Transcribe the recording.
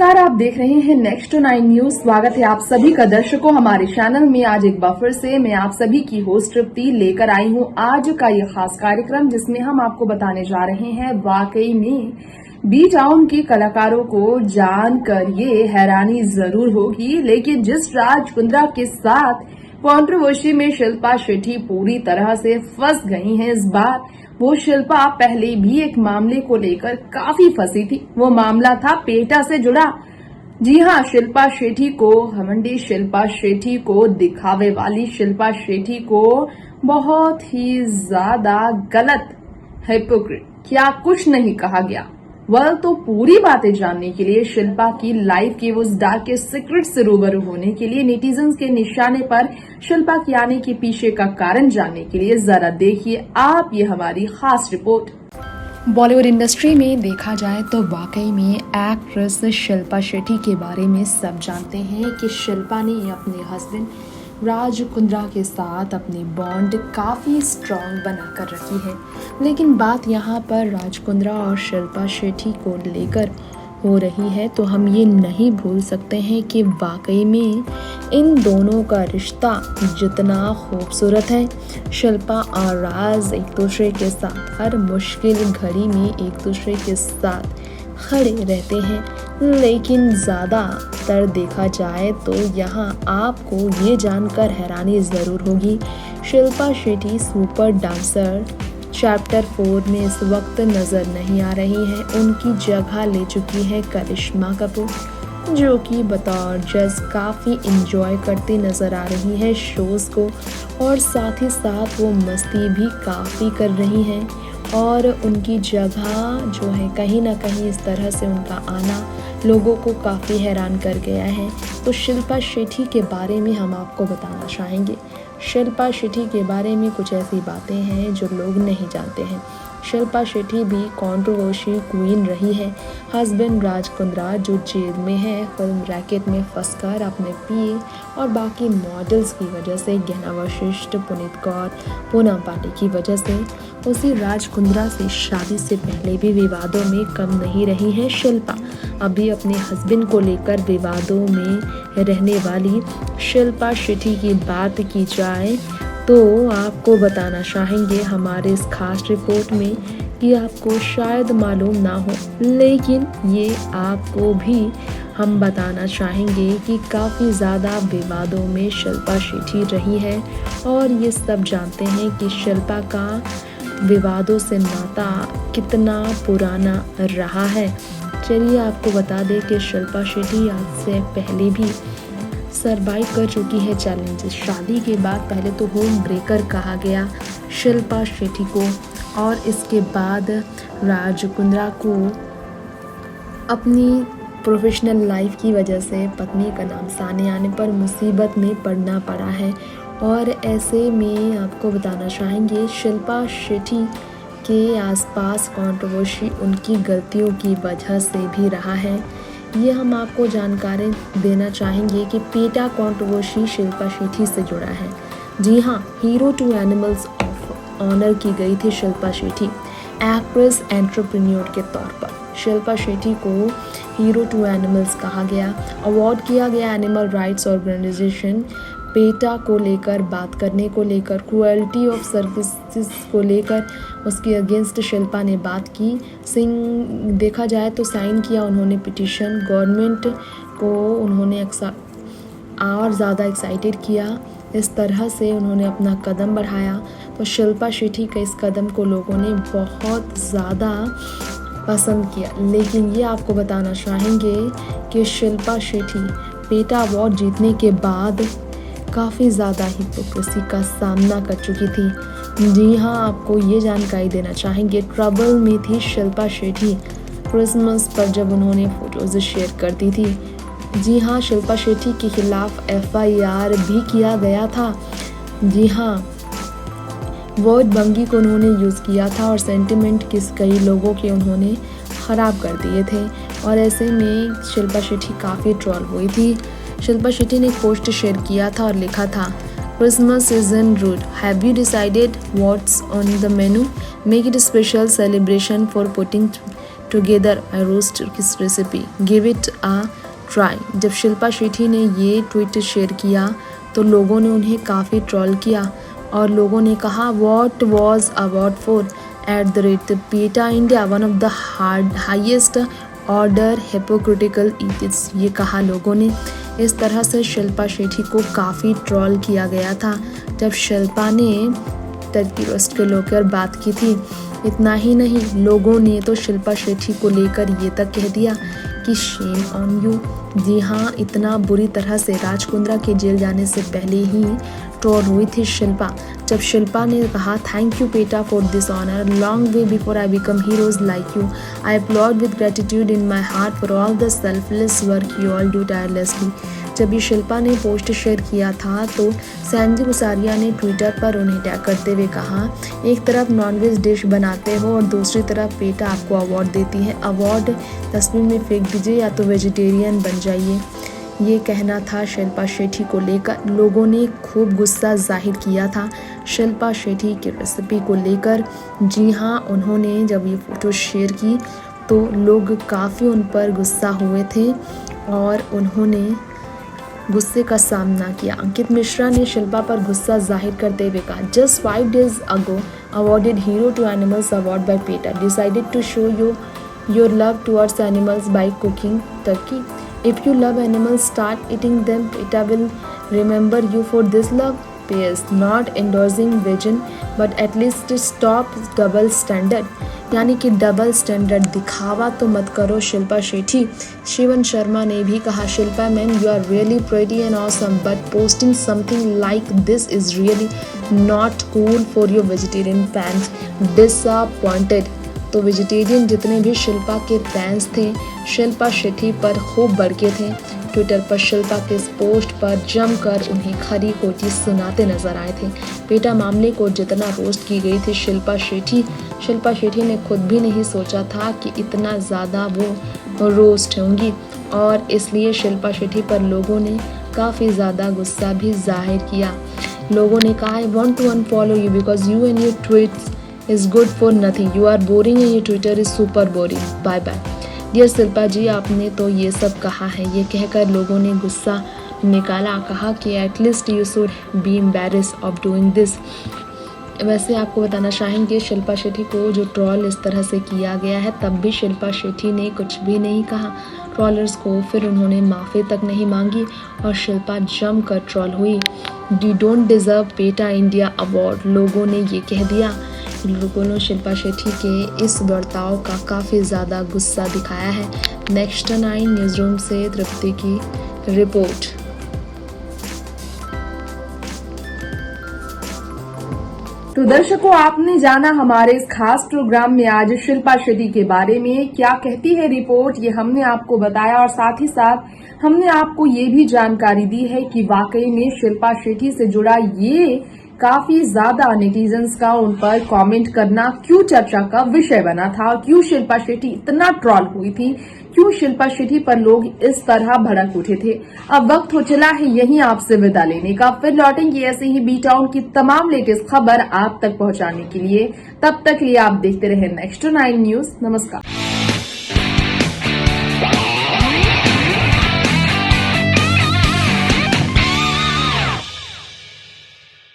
नमस्कार, आप देख रहे हैं नेक्स्ट 9 न्यूज। स्वागत है आप सभी का दर्शकों हमारे चैनल में। आज एक बार फिर से मैं आप सभी की होस्ट तृप्ति लेकर आई हूं आज का ये खास कार्यक्रम, जिसमें हम आपको बताने जा रहे हैं वाकई में बी टाउन के कलाकारों को जानकर ये हैरानी जरूर होगी, लेकिन जिस राज कुंद्रा के साथ कंट्रोवर्सी में शिल्पा शेट्टी पूरी तरह से फंस गई हैं इस बार, वो शिल्पा पहले भी एक मामले को लेकर काफी फंसी थी। वो मामला था पेटा से जुड़ा। जी हां, शिल्पा शेट्टी को, घमंडी शिल्पा शेट्टी को, दिखावे वाली शिल्पा शेट्टी को बहुत ही ज्यादा गलत, हिपोक्रेट, क्या कुछ नहीं कहा गया। तो पूरी बातें जानने के लिए, शिल्पा की लाइफ के उस डार्केस्ट सीक्रेट से रूबरू होने के लिए, नेटिजन्स के निशाने पर शिल्पा के आने के पीछे का कारण जानने के लिए जरा देखिए आप ये हमारी खास रिपोर्ट। बॉलीवुड इंडस्ट्री में देखा जाए तो वाकई में एक्ट्रेस शिल्पा शेट्टी के बारे में सब जानते हैं कि शिल्पा ने अपने हस्बैंड राज कुंद्रा के साथ अपनी बॉन्ड काफ़ी स्ट्रॉन्ग बनाकर रखी है। लेकिन बात यहाँ पर राज कुंद्रा और शिल्पा शेट्टी को लेकर हो रही है, तो हम ये नहीं भूल सकते हैं कि वाकई में इन दोनों का रिश्ता जितना खूबसूरत है। शिल्पा और राज एक दूसरे के साथ हर मुश्किल घड़ी में एक दूसरे के साथ खड़े रहते हैं, लेकिन ज़्यादातर देखा जाए तो यहाँ आपको ये जानकर हैरानी ज़रूर होगी, Shilpa Shetty super dancer chapter 4 में इस वक्त नज़र नहीं आ रही है। उनकी जगह ले चुकी है करिश्मा कपूर, जो कि बतौर जज काफ़ी इंजॉय करती नज़र आ रही है शोज़ को, और साथ ही साथ वो मस्ती भी काफ़ी कर रही हैं। और उनकी जगह जो है कहीं ना कहीं इस तरह से उनका आना लोगों को काफ़ी हैरान कर गया है। तो शिल्पा शेट्टी के बारे में हम आपको बताना चाहेंगे। शिल्पा शेट्टी के बारे में कुछ ऐसी बातें हैं जो लोग नहीं जानते हैं। शिल्पा शेट्टी भी कंट्रोवर्सी क्वीन रही है। हस्बैंड राज कुंद्रा जो जेल में है फिल्म रैकेट में फंसकर अपने पीए और बाकी मॉडल्स की वजह से, गहना वशिष्ठ, पुनीत कौर, पूनम पांडे की वजह से, उसी राज कुंद्रा से शादी से पहले भी विवादों में कम नहीं रही है शिल्पा। अभी अपने हस्बैंड को लेकर विवादों में रहने वाली शिल्पा शेट्टी की बात की जाए तो आपको बताना चाहेंगे हमारे इस खास रिपोर्ट में कि आपको शायद मालूम ना हो, लेकिन ये आपको भी हम बताना चाहेंगे कि काफ़ी ज़्यादा विवादों में शिल्पा शेट्टी रही है। और ये सब जानते हैं कि शिल्पा का विवादों से नाता कितना पुराना रहा है। चलिए आपको बता दें कि शिल्पा शेट्टी आज से पहले भी सरवाइव कर चुकी है चैलेंजेस। शादी के बाद पहले तो होम ब्रेकर कहा गया शिल्पा शेट्टी को, और इसके बाद राज कुंद्रा को अपनी प्रोफेशनल लाइफ की वजह से पत्नी का नाम सामने आने पर मुसीबत में पड़ना पड़ा है। और ऐसे में आपको बताना चाहेंगे शिल्पा शेट्टी के आसपास कंट्रोवर्सी उनकी गलतियों की वजह से भी रहा है। ये हम आपको जानकारी देना चाहेंगे कि पेटा कंट्रोवर्सी शिल्पा शेट्टी से जुड़ा है। जी हाँ, hero to animals of honour की गई थी शिल्पा शेट्टी एक्ट्रेस एंटरप्रेन्योर के तौर पर। शिल्पा शेट्टी को हीरो टू एनिमल्स कहा गया, अवार्ड किया गया एनिमल राइट्स ऑर्गेनाइजेशन पेटा को लेकर, बात करने को लेकर, क्रुएल्टी ऑफ सर्विसेज को लेकर उसके अगेंस्ट शिल्पा ने बात की। देखा जाए तो साइन किया उन्होंने पिटीशन, गवर्नमेंट को उन्होंने और ज़्यादा एक्साइटेड किया। इस तरह से उन्होंने अपना कदम बढ़ाया। तो शिल्पा शेट्टी के इस कदम को लोगों ने बहुत ज़्यादा पसंद किया। लेकिन ये आपको बताना चाहेंगे कि शिल्पा शेट्टी पेटा अवार्ड जीतने के बाद काफ़ी ज़्यादा हिपोक्रेसी का सामना कर चुकी थी। जी हाँ, आपको ये जानकारी देना चाहेंगे, ट्रबल में थी शिल्पा शेट्टी क्रिसमस पर जब उन्होंने फ़ोटोज़ शेयर करती थी। जी हाँ, शिल्पा शेट्टी के खिलाफ FIR भी किया गया था। जी हाँ, वर्ड बंगी को उन्होंने यूज़ किया था और सेंटिमेंट कई लोगों के उन्होंने ख़राब कर दिए थे। और ऐसे में शिल्पा शेट्टी काफ़ी ट्रोल हुई थी। शिल्पा शेट्टी ने एक पोस्ट शेयर किया था और लिखा था, Christmas is in route, have you decided what's on the menu, make it special celebration for putting together I roast kiss recipe, give it a try. जब शिल्पा शेट्टी ने ये ट्वीट शेयर किया तो लोगों ने उन्हें काफ़ी ट्रोल किया और लोगों ने कहा what was award for @PETA India one of the highest order hypocritical ethics. ये कहा लोगों ने। इस तरह से शिल्पा शेट्टी को काफ़ी ट्रोल किया गया था जब शिल्पा ने टर्की रोस्ट को लेकर बात की थी। इतना ही नहीं, लोगों ने तो शिल्पा शेट्टी को लेकर ये तक कह दिया कि शेम ऑन यू। जी हाँ, इतना बुरी तरह से राज कुंद्रा के जेल जाने से पहले ही ट्रोल हुई थी शिल्पा। जब शिल्पा ने कहा thank you PETA for this honour, long way before I become heroes like you, I upload with gratitude in my heart for all the selfless work you all do tirelessly. जब ये शिल्पा ने post share किया था तो Sandy मुसारिया ने Twitter पर उन्हें tag करते हुए कहा एक तरफ नॉनवेज डिश बनाते हो और दूसरी तरफ PETA आपको अवार्ड देती है, अवार्ड डस्टबिन में फेंक दीजिए या तो वेजिटेरियन बन जाइए। ये कहना था शिल्पा शेट्टी को लेकर। लोगों ने खूब गुस्सा जाहिर किया था शिल्पा शेट्टी की रेसिपी को लेकर। जी हाँ, उन्होंने जब ये फ़ोटो शेयर की तो लोग काफ़ी उन पर गुस्सा हुए थे और उन्होंने गुस्से का सामना किया। अंकित मिश्रा ने शिल्पा पर गुस्सा जाहिर करते हुए कहा just 5 days ago awarded hero to animals award by PETA decided to show your love towards animals by cooking turkey. If you love animals, start eating them. PETA will remember you for this love. PS not endorsing vegan but at least stop double standard। यानी कि double standard दिखावा तो मत करो शिल्पा शेट्टी। शिवन शर्मा ने भी कहा Shilpa ma'am you are really pretty and awesome but posting something like this is really not cool for your vegetarian fans, disappointed. तो वेजिटेरियन जितने भी शिल्पा के फैंस थे शिल्पा शेट्टी पर खूब भड़के थे। ट्विटर पर शिल्पा के इस पोस्ट पर जमकर उन्हें खरी खोटी सुनाते नजर आए थे। PETA मामले को जितना रोस्ट की गई थी शिल्पा शेट्टी ने खुद भी नहीं सोचा था कि इतना ज़्यादा वो रोस्ट होंगी और इसलिए शिल्पा शेट्टी पर लोगों ने काफ़ी ज़्यादा गुस्सा भी जाहिर किया। लोगों ने कहा I want to unfollow you because you and your tweets is good for nothing, you are boring and your Twitter is super boring, bye bye. Dear Shilpa ji, आपने तो ये सब कहा है, ये कहकर लोगों ने गुस्सा निकाला। कहा कि at least you should be embarrass of doing this. वैसे आपको बताना चाहेंगे शिल्पा शेट्टी को जो ट्रोल इस तरह से किया गया है तब भी शिल्पा शेट्टी ने कुछ भी नहीं कहा ट्रोलर्स को। फिर उन्होंने माफ़ी तक नहीं मांगी और शिल्पा जमकर ट्रोल हुई। You don't deserve PETA India award, लोगों ने ये कह दिया। लोगों ने शिल्पा शेट्टी के इस बर्ताव का काफ़ी ज़्यादा गुस्सा दिखाया है। नेक्स्ट 9 न्यूज़ रूम से तृप्ति की रिपोर्ट। तो दर्शकों, आपने जाना हमारे इस खास प्रोग्राम में आज शिल्पा शेट्टी के बारे में क्या कहती है रिपोर्ट, ये हमने आपको बताया और साथ ही साथ हमने आपको ये भी जानकारी दी है कि वाकई में शिल्पा शेट्टी से जुड़ा ये काफी ज्यादा नेटिजन्स का उन पर कमेंट करना क्यों चर्चा का विषय बना था, क्यों शिल्पा शेट्टी इतना ट्रोल हुई थी, क्यों शिल्पा शेट्टी पर लोग इस तरह भड़क उठे थे। अब वक्त हो चला है यहीं आपसे विदा लेने का। फिर लौटेंगे ऐसे ही बी टाउन की तमाम लेटेस्ट खबर आप तक पहुंचाने के लिए। तब तक लिए आप देखते रहे नेक्स्ट 9 न्यूज। नमस्कार।